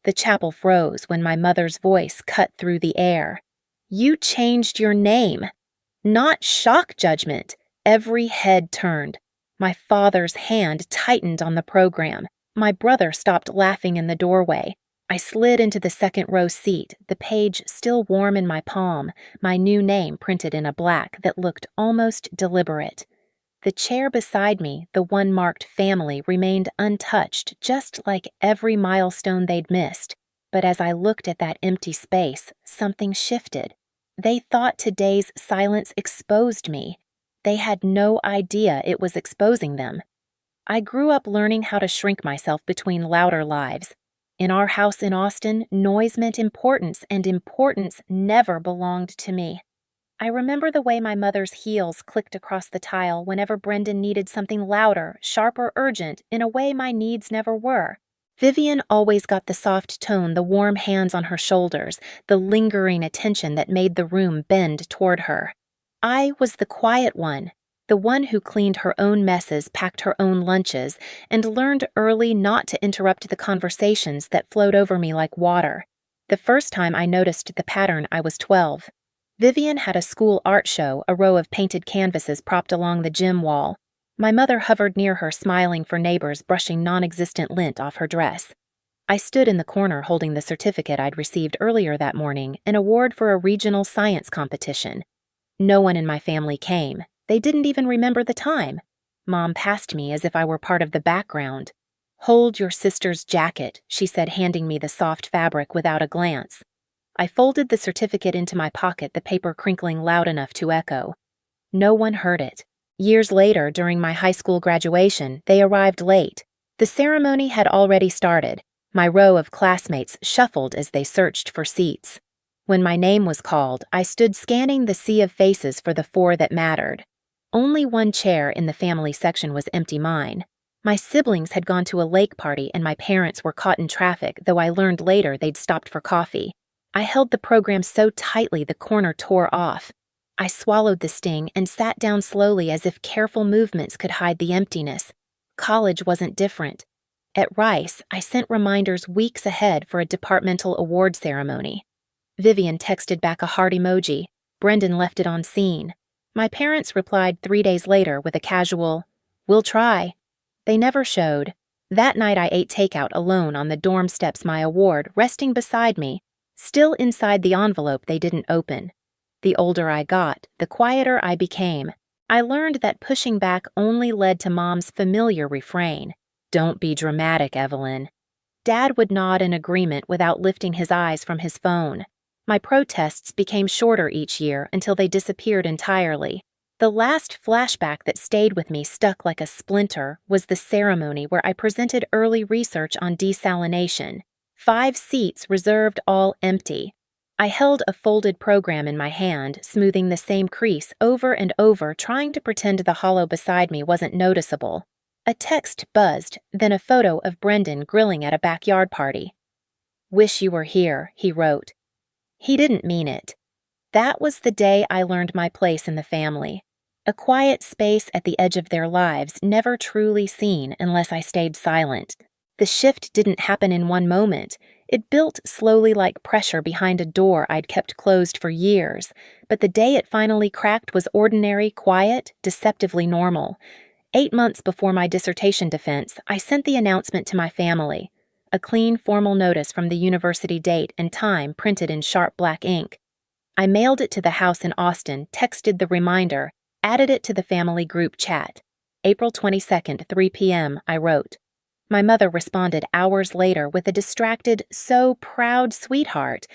The chapel froze when my mother's voice cut through the air. "You changed your name." Not shock judgment. Every head turned. My father's hand tightened on the program. My brother stopped laughing in the doorway. I slid into the second row seat, the page still warm in my palm, my new name printed in a black that looked almost deliberate. The chair beside me, the one marked family, remained untouched, just like every milestone they'd missed. But as I looked at that empty space, something shifted. They thought today's silence exposed me. They had no idea it was exposing them. I grew up learning how to shrink myself between louder lives. In our house in Austin, noise meant importance, and importance never belonged to me. I remember the way my mother's heels clicked across the tile whenever Brendan needed something louder, sharp, or urgent in a way my needs never were. Vivian always got the soft tone, the warm hands on her shoulders, the lingering attention that made the room bend toward her. I was the quiet one, the one who cleaned her own messes, packed her own lunches, and learned early not to interrupt the conversations that flowed over me like water. The first time I noticed the pattern, I was 12. Vivian had a school art show, a row of painted canvases propped along the gym wall. My mother hovered near her, smiling for neighbors, brushing non-existent lint off her dress. I stood in the corner holding the certificate I'd received earlier that morning, an award for a regional science competition. No one in my family came. They didn't even remember the time. Mom passed me as if I were part of the background. "Hold your sister's jacket," she said, handing me the soft fabric without a glance. I folded the certificate into my pocket, the paper crinkling loud enough to echo. No one heard it. Years later, during my high school graduation, they arrived late. The ceremony had already started. My row of classmates shuffled as they searched for seats. When my name was called, I stood scanning the sea of faces for the four that mattered. Only one chair in the family section was empty, mine. My siblings had gone to a lake party and my parents were caught in traffic, though I learned later they'd stopped for coffee. I held the program so tightly the corner tore off. I swallowed the sting and sat down slowly as if careful movements could hide the emptiness. College wasn't different. At Rice, I sent reminders weeks ahead for a departmental award ceremony. Vivian texted back a heart emoji. Brendan left it on scene. My parents replied 3 days later with a casual, "We'll try." They never showed. That night I ate takeout alone on the dorm steps, my award resting beside me, still inside the envelope they didn't open. The older I got, the quieter I became. I learned that pushing back only led to Mom's familiar refrain, "Don't be dramatic, Evelyn." Dad would nod in agreement without lifting his eyes from his phone. My protests became shorter each year until they disappeared entirely. The last flashback that stayed with me, stuck like a splinter, was the ceremony where I presented early research on desalination. 5 seats reserved, all empty. I held a folded program in my hand, smoothing the same crease over and over, trying to pretend the hollow beside me wasn't noticeable. A text buzzed, then a photo of Brendan grilling at a backyard party. "Wish you were here," he wrote. He didn't mean it. That was the day I learned my place in the family. A quiet space at the edge of their lives, never truly seen unless I stayed silent. The shift didn't happen in one moment. It built slowly like pressure behind a door I'd kept closed for years, but the day it finally cracked was ordinary, quiet, deceptively normal. 8 months before my dissertation defense, I sent the announcement to my family. A clean, formal notice from the university date and time printed in sharp black ink. I mailed it to the house in Austin, texted the reminder, added it to the family group chat. April 22nd, 3 p.m., I wrote. My mother responded hours later with a distracted, "So proud, sweetheart."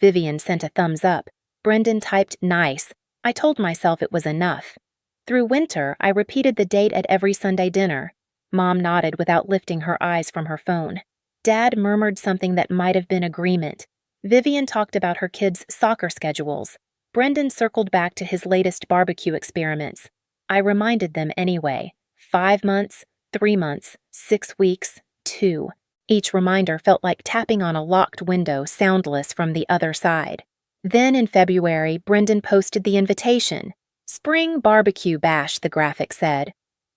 Vivian sent a thumbs up. Brendan typed nice. I told myself it was enough. Through winter, I repeated the date at every Sunday dinner. Mom nodded without lifting her eyes from her phone. Dad murmured something that might have been agreement. Vivian talked about her kids' soccer schedules. Brendan circled back to his latest barbecue experiments. I reminded them anyway. 5 months, 3 months, 6 weeks, 2. Each reminder felt like tapping on a locked window, soundless from the other side. Then in February, Brendan posted the invitation. "Spring Barbecue Bash," the graphic said.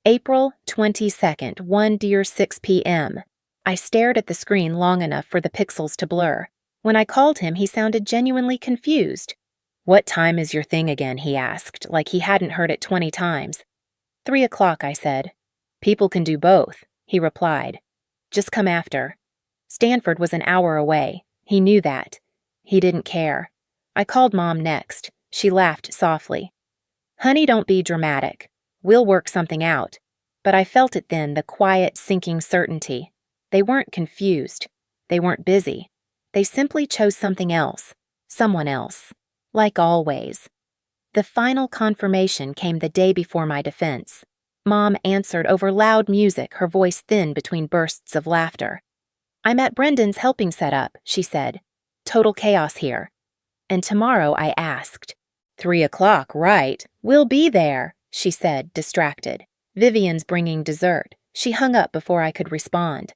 April 22nd, 1 dear 6 p.m. I stared at the screen long enough for the pixels to blur. When I called him, he sounded genuinely confused. "What time is your thing again?" he asked, like he hadn't heard it 20 times. 3 o'clock, I said. "People can do both," he replied. "Just come after." Stanford was an hour away. He knew that. He didn't care. I called Mom next. She laughed softly. "Honey, don't be dramatic. We'll work something out." But I felt it then, the quiet, sinking certainty. They weren't confused. They weren't busy. They simply chose something else. Someone else. Like always. The final confirmation came the day before my defense. Mom answered over loud music, her voice thin between bursts of laughter. "I'm at Brendan's helping set up," she said. "Total chaos here." And tomorrow I asked. 3 o'clock, right? We'll be there," she said, distracted. "Vivian's bringing dessert." She hung up before I could respond.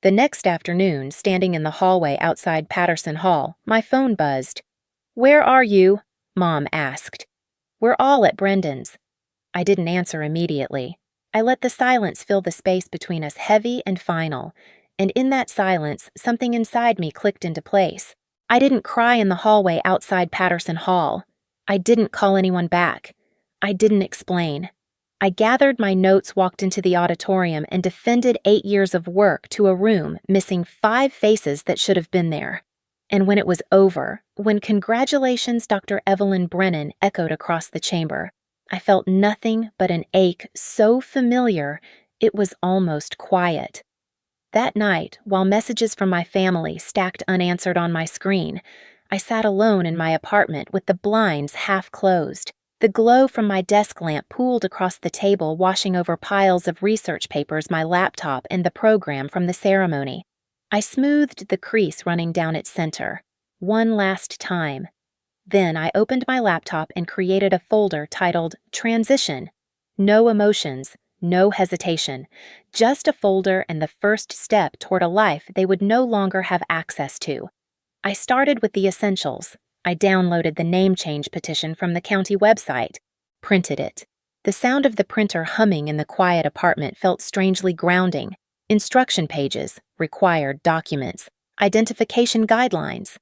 The next afternoon, standing in the hallway outside Patterson Hall, my phone buzzed. "Where are you?" Mom asked. "We're all at Brendan's." I didn't answer immediately. I let the silence fill the space between us, heavy and final, and in that silence, something inside me clicked into place. I didn't cry in the hallway outside Patterson Hall. I didn't call anyone back. I didn't explain. I gathered my notes, walked into the auditorium, and defended 8 years of work to a room missing 5 faces that should have been there. And when it was over, when "Congratulations, Dr. Evelyn Brennan" echoed across the chamber, I felt nothing but an ache so familiar it was almost quiet. That night, while messages from my family stacked unanswered on my screen, I sat alone in my apartment with the blinds half closed. The glow from my desk lamp pooled across the table, washing over piles of research papers, my laptop, and the program from the ceremony. I smoothed the crease running down its center. One last time. Then I opened my laptop and created a folder titled Transition. No emotions, no hesitation. Just a folder and the first step toward a life they would no longer have access to. I started with the essentials. I downloaded the name change petition from the county website, printed it. The sound of the printer humming in the quiet apartment felt strangely grounding. Instruction pages, required documents, identification guidelines.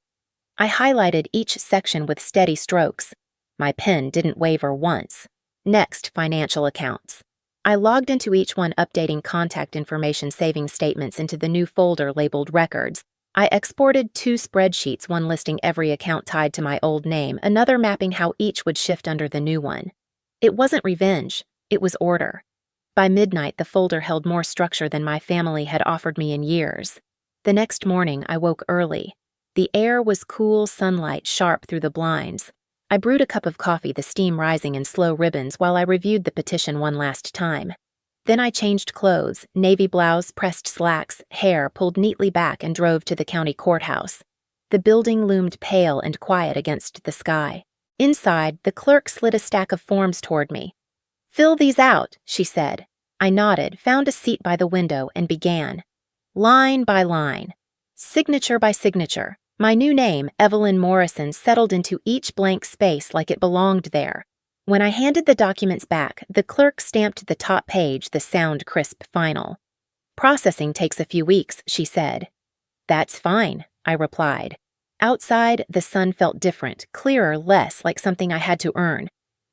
I highlighted each section with steady strokes. My pen didn't waver once. Next, financial accounts. I logged into each one, updating contact information, saving statements into the new folder labeled Records. I exported 2 spreadsheets, one listing every account tied to my old name, another mapping how each would shift under the new one. It wasn't revenge, it was order. By midnight, the folder held more structure than my family had offered me in years. The next morning, I woke early. The air was cool sunlight, sharp through the blinds. I brewed a cup of coffee, the steam rising in slow ribbons, while I reviewed the petition one last time. Then I changed clothes, navy blouse, pressed slacks, hair pulled neatly back, and drove to the county courthouse. The building loomed pale and quiet against the sky. Inside, the clerk slid a stack of forms toward me. "Fill these out," she said. I nodded, found a seat by the window, and began. Line by line. Signature by signature. My new name, Evelyn Morrison, settled into each blank space like it belonged there. When I handed the documents back, the clerk stamped the top page, the sound crisp final. "Processing takes a few weeks," she said. "That's fine," I replied. Outside, the sun felt different, clearer, less like something I had to earn.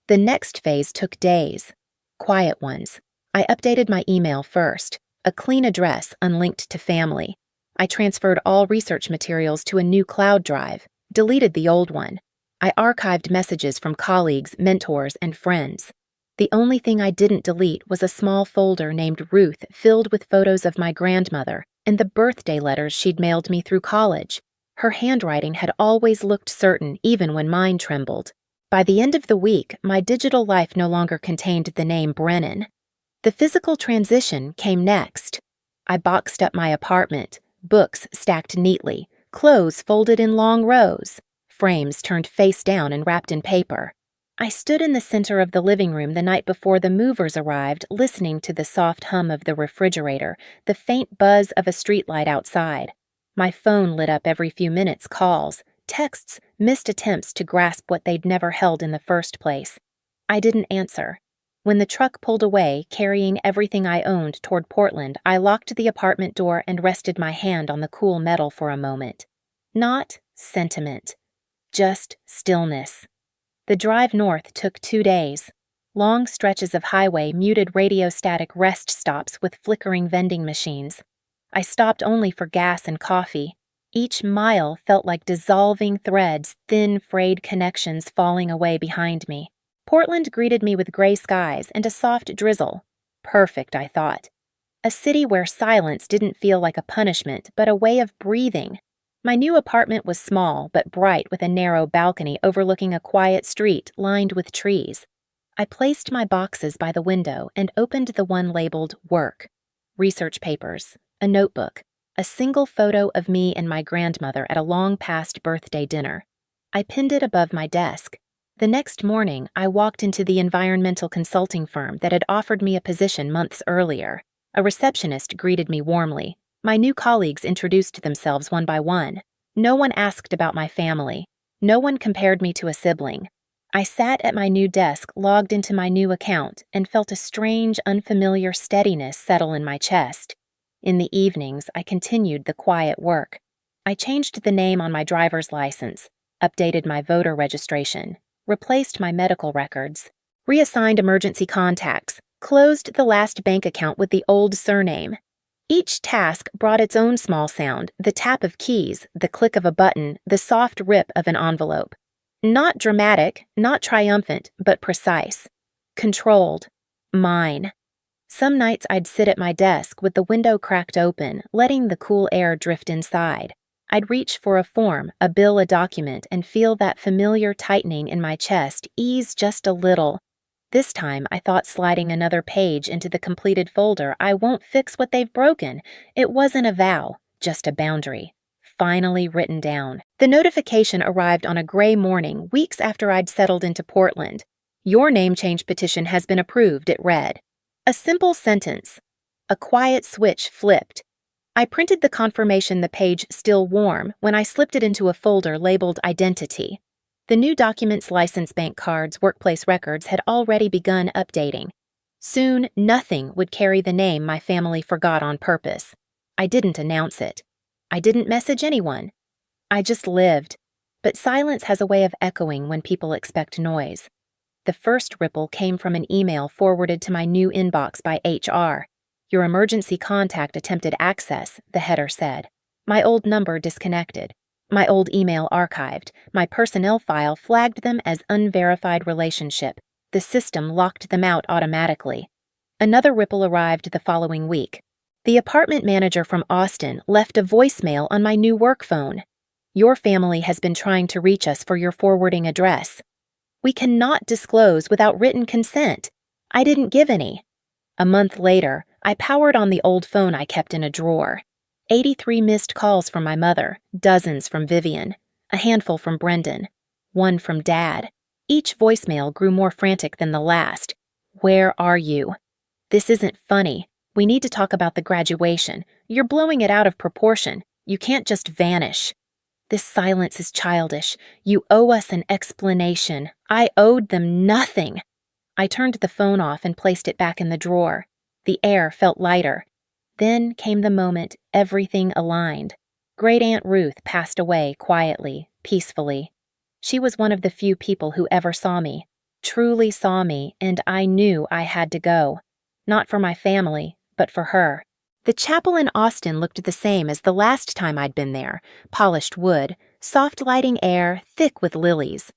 The next phase took days. Quiet ones. I updated my email first, a clean address unlinked to family. I transferred all research materials to a new cloud drive, deleted the old one. I archived messages from colleagues, mentors, and friends. The only thing I didn't delete was a small folder named Ruth, filled with photos of my grandmother and the birthday letters she'd mailed me through college. Her handwriting had always looked certain, even when mine trembled. By the end of the week, my digital life no longer contained the name Brennan. The physical transition came next. I boxed up my apartment, books stacked neatly, clothes folded in long rows, frames turned face down and wrapped in paper. I stood in the center of the living room the night before the movers arrived, listening to the soft hum of the refrigerator, the faint buzz of a streetlight outside. My phone lit up every few minutes, calls, texts, missed attempts to grasp what they'd never held in the first place. I didn't answer. When the truck pulled away, carrying everything I owned toward Portland, I locked the apartment door and rested my hand on the cool metal for a moment. Not sentiment, just stillness. The drive north took 2 days. Long stretches of highway muted radiostatic rest stops with flickering vending machines. I stopped only for gas and coffee. Each mile felt like dissolving threads, thin, frayed connections falling away behind me. Portland greeted me with gray skies and a soft drizzle. Perfect, I thought. A city where silence didn't feel like a punishment, but a way of breathing. My new apartment was small but bright with a narrow balcony overlooking a quiet street lined with trees. I placed my boxes by the window and opened the one labeled Work. Research papers, a notebook, a single photo of me and my grandmother at a long-past birthday dinner. I pinned it above my desk. The next morning, I walked into the environmental consulting firm that had offered me a position months earlier. A receptionist greeted me warmly. My new colleagues introduced themselves one by one. No one asked about my family. No one compared me to a sibling. I sat at my new desk, logged into my new account, and felt a strange, unfamiliar steadiness settle in my chest. In the evenings, I continued the quiet work. I changed the name on my driver's license, updated my voter registration, replaced my medical records, reassigned emergency contacts, closed the last bank account with the old surname. Each task brought its own small sound, the tap of keys, the click of a button, the soft rip of an envelope. Not dramatic, not triumphant, but precise. Controlled. Mine. Some nights I'd sit at my desk with the window cracked open, letting the cool air drift inside. I'd reach for a form, a bill, a document, and feel that familiar tightening in my chest ease just a little. This time, I thought sliding another page into the completed folder, I won't fix what they've broken. It wasn't a vow, just a boundary. Finally written down. The notification arrived on a gray morning, weeks after I'd settled into Portland. Your name change petition has been approved, it read. A simple sentence. A quiet switch flipped. I printed the confirmation, the page still warm, when I slipped it into a folder labeled Identity. The new documents, license, bank cards, workplace records had already begun updating. Soon, nothing would carry the name my family forgot on purpose. I didn't announce it. I didn't message anyone. I just lived. But silence has a way of echoing when people expect noise. The first ripple came from an email forwarded to my new inbox by HR. Your emergency contact attempted access, the header said. My old number disconnected. My old email archived. My personnel file flagged them as unverified relationship. The system locked them out automatically. Another ripple arrived the following week. The apartment manager from Austin left a voicemail on my new work phone. Your family has been trying to reach us for your forwarding address. We cannot disclose without written consent. I didn't give any. A month later, I powered on the old phone I kept in a drawer. 83 missed calls from my mother, dozens from Vivian, a handful from Brendan, one from Dad. Each voicemail grew more frantic than the last. Where are you? This isn't funny. We need to talk about the graduation. You're blowing it out of proportion. You can't just vanish. This silence is childish. You owe us an explanation. I owed them nothing. I turned the phone off and placed it back in the drawer. The air felt lighter. Then came the moment everything aligned. Great Aunt Ruth passed away quietly, peacefully. She was one of the few people who ever saw me, truly saw me, and I knew I had to go. Not for my family, but for her. The chapel in Austin looked the same as the last time I'd been there, polished wood, soft lighting air, thick with lilies.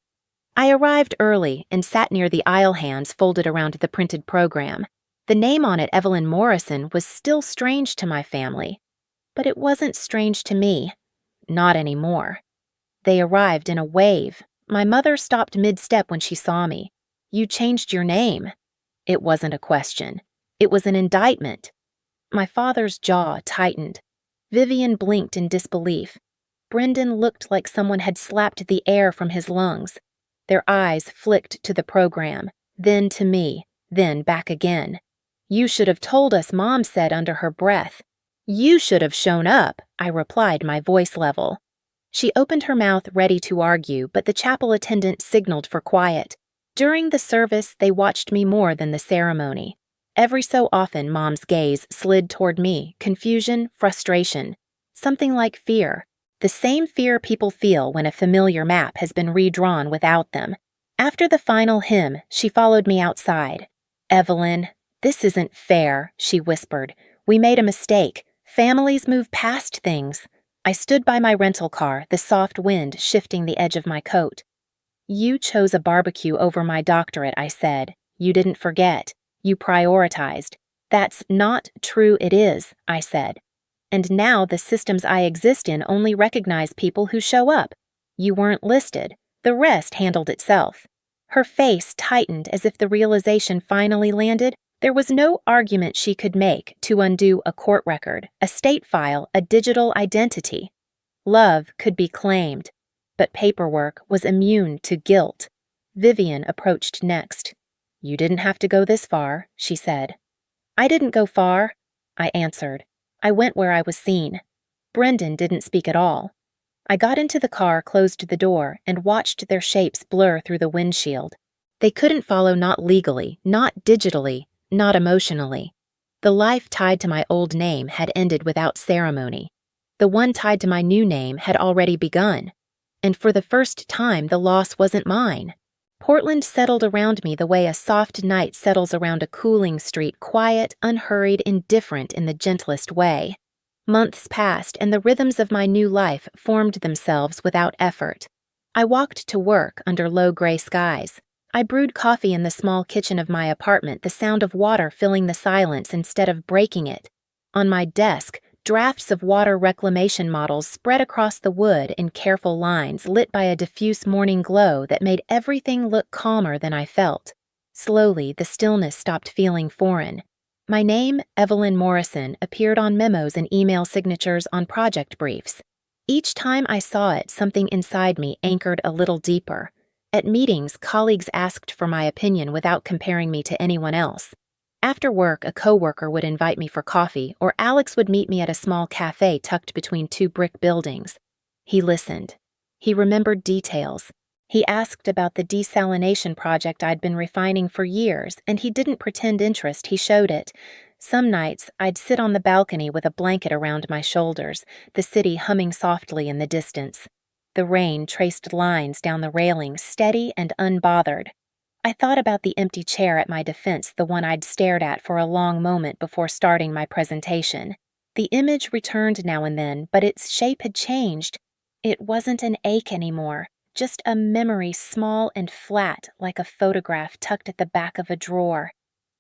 I arrived early and sat near the aisle hands folded around the printed program. The name on it, Evelyn Morrison, was still strange to my family. But it wasn't strange to me. Not anymore. They arrived in a wave. My mother stopped mid-step when she saw me. You changed your name. It wasn't a question. It was an indictment. My father's jaw tightened. Vivian blinked in disbelief. Brendan looked like someone had slapped the air from his lungs. Their eyes flicked to the program, then to me, then back again. You should have told us, Mom said under her breath. You should have shown up, I replied, my voice level. She opened her mouth ready to argue, but the chapel attendant signaled for quiet. During the service, they watched me more than the ceremony. Every so often, Mom's gaze slid toward me, confusion, frustration, something like fear. The same fear people feel when a familiar map has been redrawn without them. After the final hymn, she followed me outside. "Evelyn, this isn't fair," she whispered. "We made a mistake. Families move past things." I stood by my rental car, the soft wind shifting the edge of my coat. "You chose a barbecue over my doctorate," I said. "You didn't forget. You prioritized." "That's not true, it is," I said. "And now the systems I exist in only recognize people who show up. You weren't listed. The rest handled itself." Her face tightened as if the realization finally landed. There was no argument she could make to undo a court record, a state file, a digital identity. Love could be claimed, but paperwork was immune to guilt. Vivian approached next. "You didn't have to go this far," she said. "I didn't go far," I answered. "I went where I was seen." Brendan didn't speak at all. I got into the car, closed the door, and watched their shapes blur through the windshield. They couldn't follow, not legally, not digitally, not emotionally. The life tied to my old name had ended without ceremony. The one tied to my new name had already begun. And for the first time, the loss wasn't mine. Portland settled around me the way a soft night settles around a cooling street, quiet, unhurried, indifferent in the gentlest way. Months passed, and the rhythms of my new life formed themselves without effort. I walked to work under low gray skies. I brewed coffee in the small kitchen of my apartment, the sound of water filling the silence instead of breaking it. On my desk, drafts of water reclamation models spread across the wood in careful lines lit by a diffuse morning glow that made everything look calmer than I felt. Slowly, the stillness stopped feeling foreign. My name, Evelyn Morrison, appeared on memos and email signatures on project briefs. Each time I saw it, something inside me anchored a little deeper. At meetings, colleagues asked for my opinion without comparing me to anyone else. After work, a coworker would invite me for coffee, or Alex would meet me at a small cafe tucked between two brick buildings. He listened. He remembered details. He asked about the desalination project I'd been refining for years, and he didn't pretend interest, he showed it. Some nights, I'd sit on the balcony with a blanket around my shoulders, the city humming softly in the distance. The rain traced lines down the railing, steady and unbothered. I thought about the empty chair at my defense, the one I'd stared at for a long moment before starting my presentation. The image returned now and then, but its shape had changed. It wasn't an ache anymore, just a memory small and flat like a photograph tucked at the back of a drawer.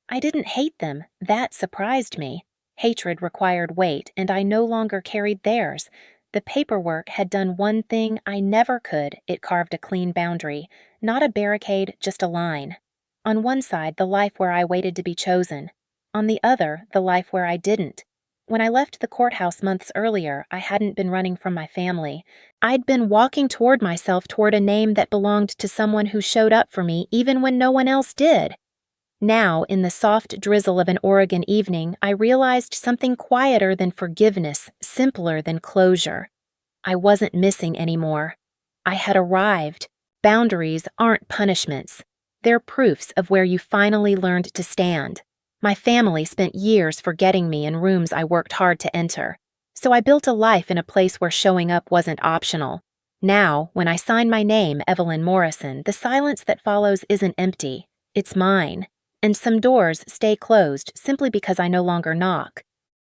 I didn't hate them. That surprised me. Hatred required weight, and I no longer carried theirs. The paperwork had done one thing I never could. It carved a clean boundary. Not a barricade, just a line. On one side, the life where I waited to be chosen. On the other, the life where I didn't. When I left the courthouse months earlier, I hadn't been running from my family. I'd been walking toward myself, toward a name that belonged to someone who showed up for me even when no one else did. Now, in the soft drizzle of an Oregon evening, I realized something quieter than forgiveness, simpler than closure. I wasn't missing anymore. I had arrived. Boundaries aren't punishments. They're proofs of where you finally learned to stand. My family spent years forgetting me in rooms I worked hard to enter. So I built a life in a place where showing up wasn't optional. Now, when I sign my name, Evelyn Morrison, the silence that follows isn't empty. It's mine. And some doors stay closed simply because I no longer knock.